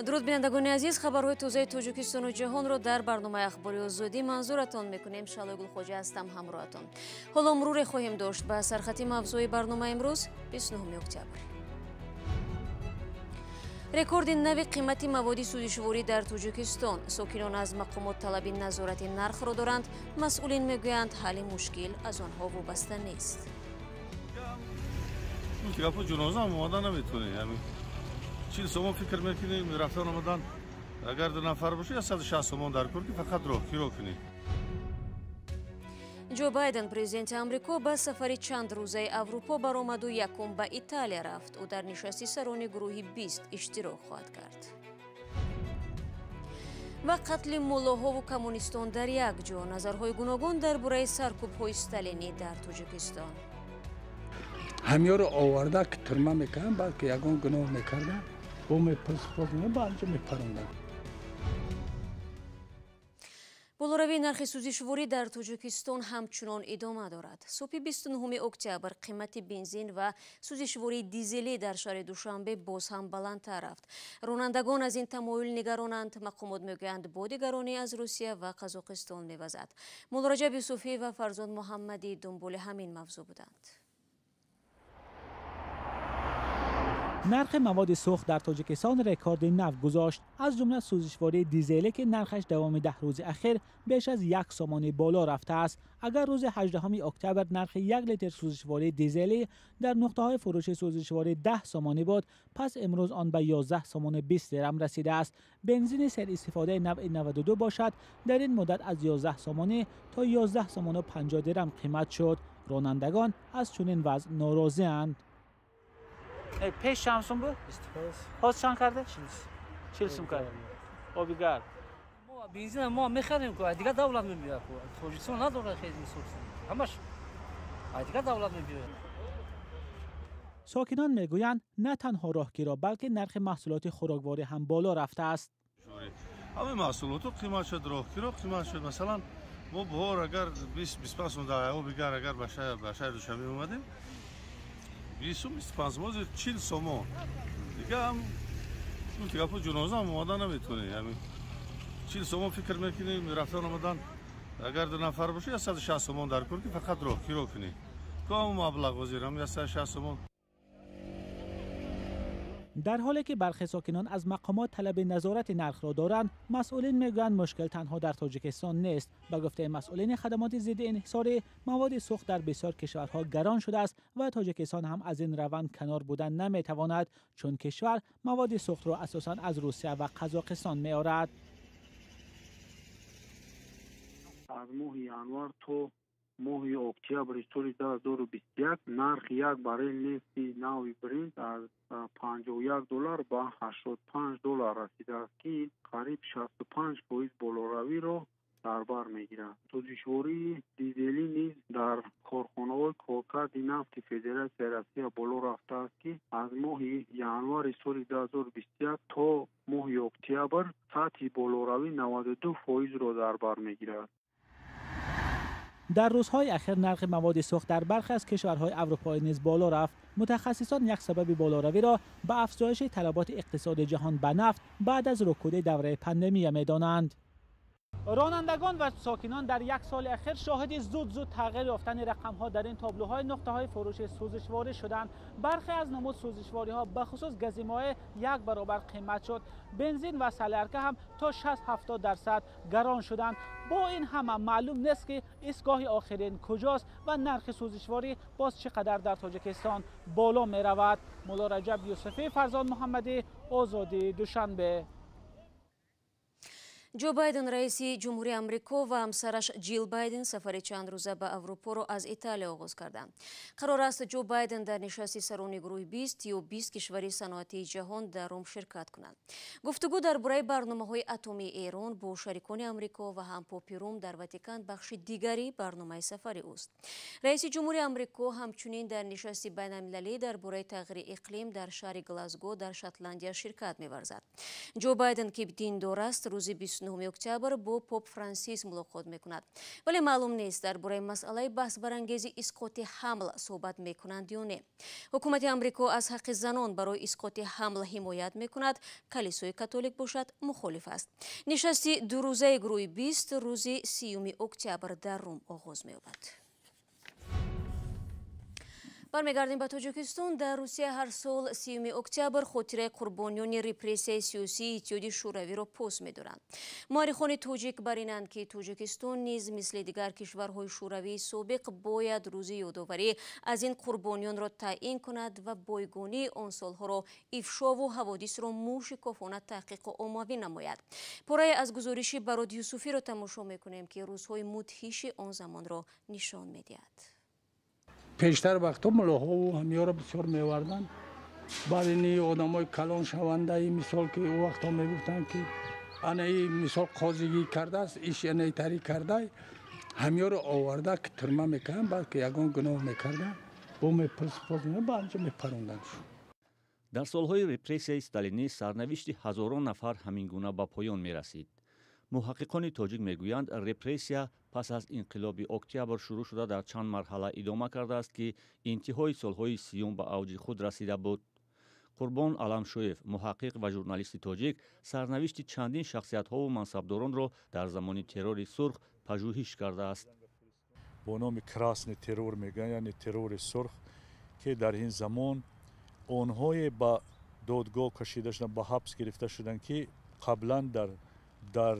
дуруд бинандагони азиз, хабарҳои тозаи Тоҷикистону ҷаҳонро дар барномаи ахбори озодӣ манзуратон мекунем. Шалои Гулхоҷа ҳастам, ҳамроҳатон. ҳоло муруре хоҳем дошт ба сархати мавзӯи барнома имрӯз 29 октябр. рекорди нави қимати маводи сӯзишворӣ дар Тоҷикистон. Сокинон аз мақомот талаби назорати нархро доранд. масъулин мегӯянд ҳалли мушкил аз онҳо вобаста нест. چیل سومون فکر میکنیم رفتن آمدن اگر 2 نفر باشه 160 سومون در کور که فقط رو کنی. ҷо Байден президенти Амрико ба сафари чанд рӯзаи Аврупо баромаду якум ба Италия рафт. ӯ дар нишасти сарони гурӯҳи 20 иштирок хоҳад кард. ва қатли муллоҳову коммунистон дар як ҷо. назарҳои гуногун дар бораи саркӯбҳои сталинӣ дар Тоҷикистон. ҳамёро оварда ки турма мекарданд, балки ягон гуноҳ мекарданд, бо мепарсипозидан ба анҷо мепаронданд. болоравии нархи сӯзишворӣ дар Тоҷикистон ҳамчунон идома дорад. субҳи 29 октябр қимати бензин ва сӯзишвории дизелӣ дар шаҳри Душанбе боз ҳам баландтар рафт. ронандагон аз ин тамоил нигаронанд. мақомот мегӯянд боди гаронӣ аз Русия ва Қазоқистон мевазад. Муллораҷаб Юсуфӣ ва Фарзод Муҳаммадӣ дунболи ҳамин мавзӯъ буданд. نرخ مواد سوخت در تاجیکستان رکورد نو گذاشت. از جمله سوزشواری دیزلی که نرخش دوام 10 روز اخیر بیش از 1 سومانی بالا رفته است. اگر روز 18 اکتبر نرخ 1 لیتر سوزشواری دیزلی در نقطه‌های فروش سوزشواری 10 سومانی بود، پس امروز آن به 11 سومان 20 درم رسیده است. بنزین سر استفاده نوع 92 باشد در این مدت از 11 سومانی تا 11 سومان و 50 درم قیمت شد. رانندگان از چنین وضع ناراضی‌اند. پیش شمسون بود؟ هاست چند کرده؟ 40 سوم کرده. آبیگر ما بنزین ما میخریم که دیگه دولت میبیره. توجیهشون نداره خیلی میسوزه. همش دیگه دولت میبیره. ساکنان میگویند نه تنها راهگیرا بلکه نرخ محصولات خوراکواری هم بالا رفته است. همه محصولات قیمت شد، راهگیرا قیمت شد. مثلا ما بهار اگر 20-25 سوم در آبیگر اگر به شهر دوشنبه اومدیم 20-25 موز 40 سومون دیگه هم دیگه پا جنازه هم اومدن نمیتونه. یعنی 40 سومون فکر میکنیم رفتن آمدن اگر 2 نفر باشه 160 سومون در کور که فقط رو کنی که هم مبلغ وزیرم 160 سومون. در حالی که برخی ساکنان از مقامات طلب نظارت نرخ را دارند، مسئولین میگویند مشکل تنها در تاجیکستان نیست. به گفته مسئولین خدمات ضد انحصاری، مواد سوخت در بسیار کشورها گران شده است و تاجیکستان هم از این روند کنار بودن نمیتواند، چون کشور مواد سوخت را اساساً از روسیه و قزاقستان میآورد. از ماه ینوار تا ماه اکتبر سال 2021 نرخ یک باریل نفت نوی برنت از 51 دلار به 85 دلار رسیده است که قریب 65% بالاروی را در بر میگیرد. سوزشواری دیزلی نیز در کارخانه‌های کارکرد نفت فدراسیون روسیه بالا رفته است که از ماه ینوار سال 2021 تا ماه اکتبر سطح بالاروی 92% را در بر میگیرد. در روزهای اخیر نرخ مواد سوخت در برخی از کشورهای اروپایی نیز بالا رفت. متخصصان یک سبب بالاروی را به افزایش طلبات اقتصاد جهان به نفت بعد از رکود دوره پاندمی می‌دانند. رانندگان و ساکنان در یک سال اخیر شاهد زود تغییر یافتن رقم‌ها در این تابلوهای نقطه‌های فروش سوزشواری شدند. برخی از نمود سوزشواری‌ها به خصوص گزیمه‌های 1 برابر قیمت شد. بنزین و سلرکه هم تا 60-70% گران شدند. با این همه معلوم نیست که ایستگاه آخرین کجاست و نرخ سوزشواری باز چقدر در تاجیکستان بالا می رود. ملارجب یوسفی، فرزاد محمدی، آزادی، دوشنبه. ҷо Байден раиси ҷумҳурии Амрико ва ҳамсараш Ҷил Байден сафари чандрӯза ба Аврупоро аз Италия оғоз карданд. қарор аст ҷо Байден дар нишасти сарони гурӯҳи 20 ё 20 кишвари саноатии ҷаҳон дар он ширкат кунанд. гуфтугӯ дар бораи барномаҳои атомии Эрон бо шарикони Амрико ва ҳампопи Рум дар Ватикан бахши дигари барномаи сафари ӯст. раиси ҷумҳурии Амрико ҳамчунин дар нишасти байналмилалӣ дар бораи тағйири иқлим дар шаҳри Глазго дар Шотландия ширкат меварзад. ҷо Байден ки диндор аст рӯзи 29 اکتبر با پاپ فرانسیس ملاقات میکند. ولی معلوم نیست درباره مسئله بحث برانگیز اسقاط حمل صحبت میکنند یا نه. حکومت آمریکا از حق زنان برای اسقاط حمل حمایت میکند. کلیسای کاتولیک باشد مخالف است. نشست دو روزه گروه 20 روز 30 اکتبر در روم آغاز می‌یابد. برمیگردیم به تاجیکستان. در روسیه هر سال 30 اکتبر خاطره قربانیان رپرسیون سیاسی اتحادیه شوروی را پوست می‌دارند. مورخان تاجیک برینند که تاجیکستان نیز مثل دیگر کشورهای شوروی سابق باید روز یادآوری از این قربانیان را تعیین کند و بایگانی آن سالها را افشا و حوادث را موشکافانه تحقیق و آموی نماید. پاره از گزارش براد یوسفی را تماشا می‌کنیم که روزهای مدهش آن زمان را نشان می‌دهد. پیشتر وقتا ملاها و همیها را بسیار میوردن. بعد این آدمای کلان شونده این مثال که او وقتا میگفتن که انا این مثال قاضیگی کرده است ایش اینه تری کرده همیها را آورده که ترمه میکنن بعد که یگان گناه میکردن با میپرسپازنه با انجا میپروندن شد. در سالهای رپرسیون استالینی سرنوشت هزاران نفر همین گونه به پایان میرسید. محققان تاجیک میگویند رپرسیا پس از انقلاب اکتبر شروع شده در چند مرحله ادامه کرده است که انتهای سالهای 30 به اوج خود رسیده بود. قربان علمشویف، محقق و ژورنالیست تاجیک، سرنوشت چندین شخصیت ها و منصبداران را در زمان ترور سرخ پژوهش کرده است. با نام کراسن ترور میگن، یعنی ترور سرخ، که در این زمان آنهای به دادگاه کشیده شدن، به حبس گرفته شدند که قبلا در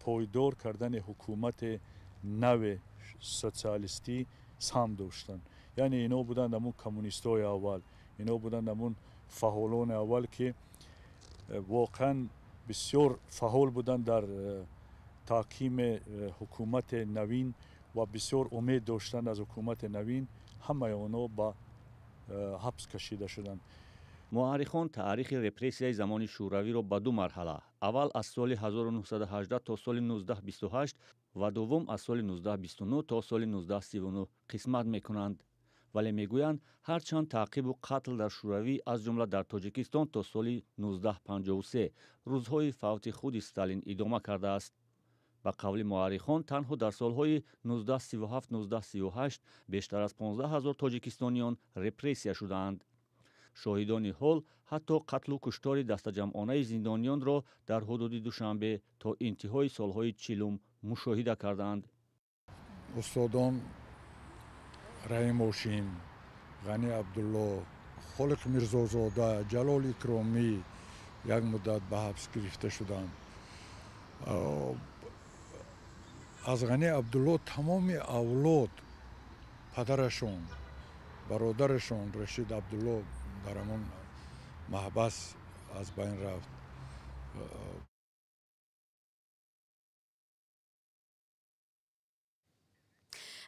پایدار کردن حکومت نو سوسیالیستی سهم داشتند. یعنی اینا بودند همون کمونیستای اول، اینا بودند همون فعالان اول که واقعا بسیار فعال بودند در تحکیم حکومت نوین و بسیار امید داشتند از حکومت نوین. همه اونا به حبس کشیده شدند. مورخان تاریخ رپرسیون زمان شوروی را به دو مرحله، اول از سال 1918 تا سال 1928 و دوم از سال 1929 تا سال 1939 قسمت میکنند. ولی میگویند هرچند تعقیب و قتل در شوروی از جمله در تاجیکستان تا سال 1953 روزهای فوت خود استالین ادامه کرده است. به قول مورخان تنها در سالهای 1937-1938 بیشتر از 15,000 تاجیکستانیان رپرسیون شدند. شاهدان حال حتی قتل و کشتار دست جمعانه زندانیان را در حدود دوشنبه تا انتهای سالهای 40 مشاهده کردند. استادان رحیم اوشین، غنی عبدالله، خالق میرزازاده، جلال اکرامی یک مدت به حبس گرفته شدند. از غنی عبدالله تمام اولاد، پدرشون، برادرشون رشید عبدالله در همون محبس از بین رفت.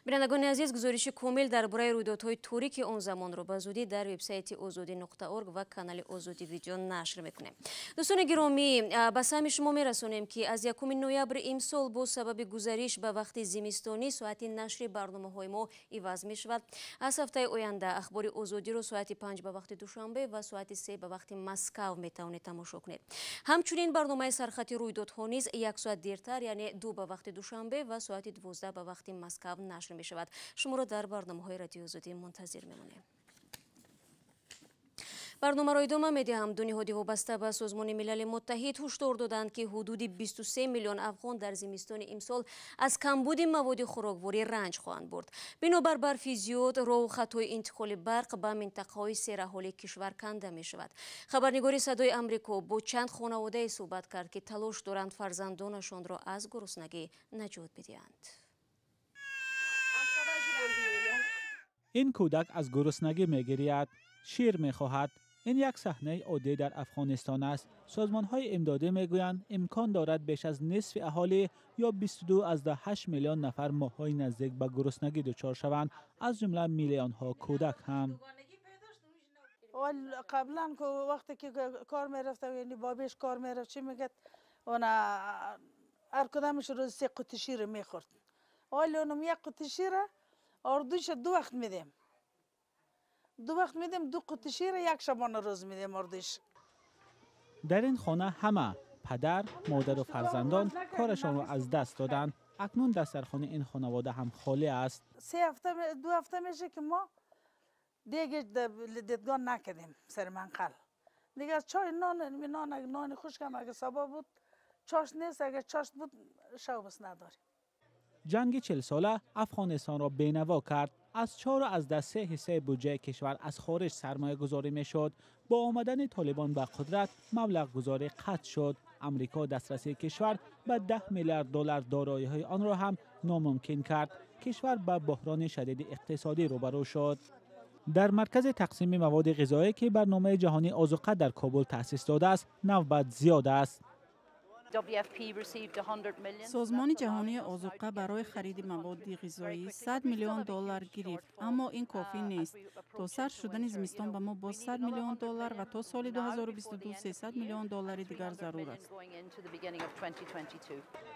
بینندگان عزیز، گزارش کامل درباره رویدادهای تاریک آن زمان را به زودی در وبسایت azadi.org و کانال آزادی ویدیو نشر میکنیم. دوستان گرامی، به سهم شما میرسونیم که از 1 نوامبر امسال با سبب گذریش به وقت زمستانی ساعت نشر برنامه‌های ما عوض می شود. از هفته آینده اخبار آزادی را ساعت 5 به وقت دوشنبه و ساعت 3 به وقت مسکو می توانید تماشا کنید. همچنین برنامه سرخط رویدادها نیز 1 ساعت دیرتر یعنی 2 به وقت دوشنبه و ساعت 12 به وقت مسکو نشر می شود. شما را در برنامه‌های رادیو آزادی منتظر می‌مانیم. برنامه را ادامه می‌دهم. دو نهاد وابسته به سازمان ملل متحد هشدار دادند که حدود 23 میلیون افغان در زمستان امسال از کمبود مواد خوراکواری رنج خواهند برد. بنابر برف زیاد، راه و خطای انتقال برق به منطقه‌های سیرحال کشور کنده می‌شود. خبرنگار صدای آمریکا با چند خانواده صحبت کرد که تلاش دارند فرزندانشان را از گرسنگی نجات بدهند. این کودک از گرسنگی می‌گریید، شیر می‌خواهد. این یک صحنه عادی در افغانستان است. سازمان‌های امدادی می‌گویند امکان دارد بیش از نصف اهالی یا 22.8 میلیون نفر ماه‌های نزدیک به گرسنگی دچار شوند، از جمله میلیون‌ها کودک هم. قبلا وقتی که کار می‌رفتم، یعنی بابیش کار می‌رفت، چی میگه اون هر کدامش روز 3 قوطی شیر می‌خورد. ولی اونم یک قوطی شیر اردوش 2 وقت میدیم. 2 وقت میدیم، 2 قوطی شیر یک شبانه روز میدیم اردوش. در این خانه همه پدر، مادر و فرزندان کارشان را از دست دادند. اکنون دسترخوان این خانواده هم خالی است. 2 هفته میشه که ما دیگه دیدگان نکردیم سر منقل. دیگه از چای نان خشکم اگه سبا بود چاش نیست، اگه چاش بود شو بس نداریم. جنگ 40 ساله افغانستان را بینوا کرد. از 4 و از 3 حصه بودجه کشور از خارج سرمایه گذاری می شد. با آمدن طالبان به قدرت مبلغ گذاری قطع شد. امریکا دسترسی کشور به 10 میلیارد دلار دارایی های آن را هم ناممکن کرد. کشور به بحران شدید اقتصادی روبرو شد. در مرکز تقسیم مواد غذایی که برنامه جهانی آذوقه در کابل تأسیس داده است، نوبت زیاد است. سازمان جهانی آذوقه برای خرید مواد غذایی 100 میلیون دلار گرفت، اما این کافی نیست. تا سر شدن زمستان به ما با 100 میلیون دلار و تا سال 2022 300 میلیون دلار دیگر ضرور است.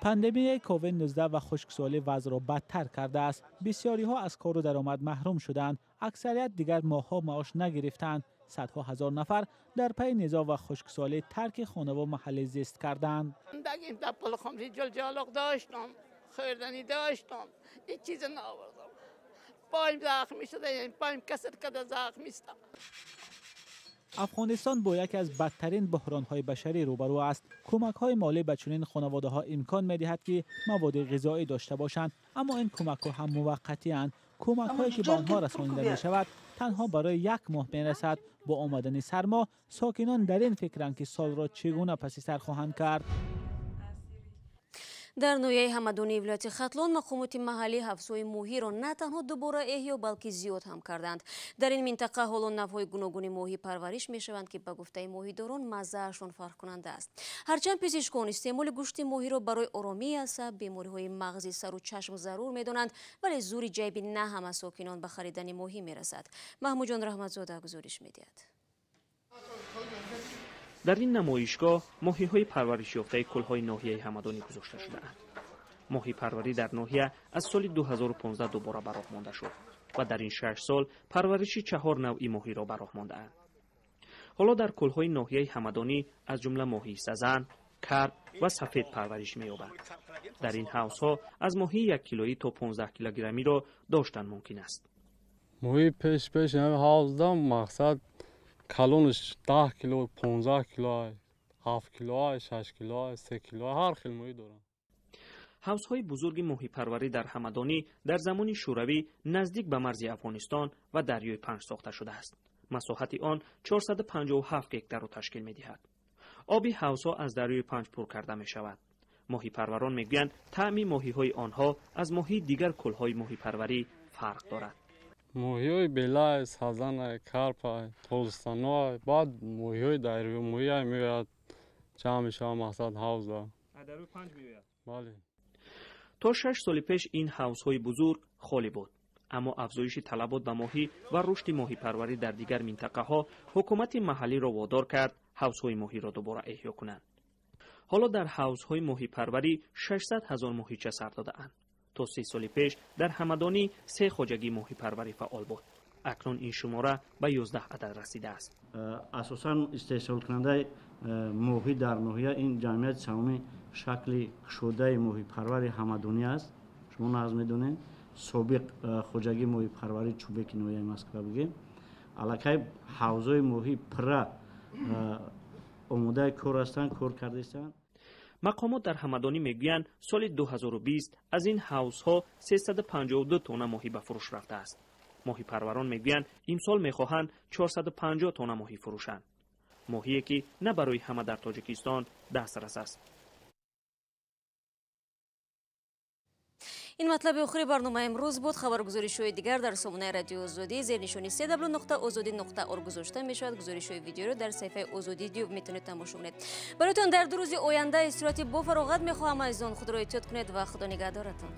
پاندمی کووید 19 و خشکسالی وضع را بدتر کرده است. بسیاری ها از کار و درآمد محروم شدند. اکثریت دیگر ماه‌ها معاش نگرفتند. صدها هزار نفر در پی نزاع و خشکسالی ترک خانه و محل زیست کردند. این دپل خمری جلجالق داشتم، خوردنی داشتم، این چیز نآوردم. پایم زخمی شده، یعنی پایم کسر کده زخمی است. افغانستان با یکی از بدترین بحران‌های بشری روبرو است. کمک‌های مالی به چنین خانواده‌ها امکان می‌دهد که مواد غذایی داشته باشند، اما این کمک‌ها هم موقتی اند. کمک‌هایی که به آنها رسانیده می‌شود تنها برای 1 ماه می‌رسد. با آمدن سرما ساکنان در این فکرند که سال را چگونه پس سر خواهند کرد. در نویه همدانی ولایت ختلان مقامات محلی حفظهای ماهی را نه تنها دوباره احیا بلکه زیاد هم کردند. در این منطقه حالا نوع‌های گوناگون ماهی پرورش می‌شوند که به گفته ماهیداران مزه‌شان فرق کننده است. هرچند پزشکان استعمال گوشت ماهی را برای آرامی عصب، بیماری‌های مغزی، سر و چشم ضرور می‌دانند، ولی زور جیبی نه همه ساکنان به خریدن ماهی می‌رسد. محمود جان رحمتزاده گزارش می‌دهد. در این نمایشگاه ماهی‌های پرورش یافته کل‌های ناحیه همدانی گذاشته شده‌اند. ماهی پروری در ناحیه از سال 2015 دوباره به راه مانده شد و در این 6 سال پرورش 4 نوعی ماهی را به راه مانده‌اند. حالا در کل‌های ناحیه همدانی از جمله ماهی سزن، کرب و سفید پرورش می‌یابد. در این حوض‌ها از ماهی 1 کیلویی تا 15 کیلوگرمی را داشتن ممکن است. ماهی پیش این حوض دام مقصد کلونش 10 کیلو، 15 کیلو، 7 کیلو، 6 کیلو، 3 کیلو، هر خیل ماهی دارن. حوض‌های بزرگ ماهی پروری در همدانی در زمان شوروی نزدیک به مرز افغانستان و دریای پنج ساخته شده است. مساحت آن 457 هکتار را تشکیل می‌دهد. آب حوض‌ها از دریای پنج پر کرده می‌شود. ماهی پروران می‌گویند طعم ماهی‌های آنها از ماهی دیگر کل‌های ماهی پروری فرق دارد. ماهی‌های بلای، سازن، کرپ، تولستان‌ها، بعد ماهی‌های دریایی ماهی می‌آید جمع می‌شود مقصد حوض. دریای پنج می‌آید. بله. تا 6 سال پیش این حوض‌های بزرگ خالی بود، اما افزایش طلبات به ماهی و رشد ماهی پروری در دیگر منطقه‌ها حکومت محلی را وادار کرد حوض‌های ماهی را دوباره احیا کنند. حالا در حوض‌های ماهی پروری 600,000 ماهیچه سر داده‌اند. تا 3 سال پیش در همدانی 3 خواجگی ماهی پروری فعال بود. اکنون این شماره به 11 عدد رسیده است. اساساً استحصال کننده ماهی در ناحیه این جمعیت سومی شکل شده ماهی پروری همدانی است. شما ناز میدونید سابق خواجگی ماهی پروری چوبک ناحیه مسکو بگیم. علاقه حوضای ماهی پر آماده کار هستند، کار کرده هستند. مقامات در همدانی میگویند سال 2020 از این حوض‌ها 352 تن ماهی به فروش رفته است. ماهی پروران میگویند امسال میخواهند 450 تن ماهی فروشند. ماهی که نه برای همه در تاجیکستان دسترس است. این مطلب آخری برنامه امروز بود. خبرگزاری‌های دیگر در سامانه رادیو آزادی زیر نشانی www.azadi.org گذاشته می‌شود. گزارش‌های ویدیو را در صفحه آزادی دیوب میتونید تماشا کنید. برایتان در 2 روز آینده استراحت با فراغت می‌خواهم. از آن خود را احتیاط کنید و خدا نگهدارتان.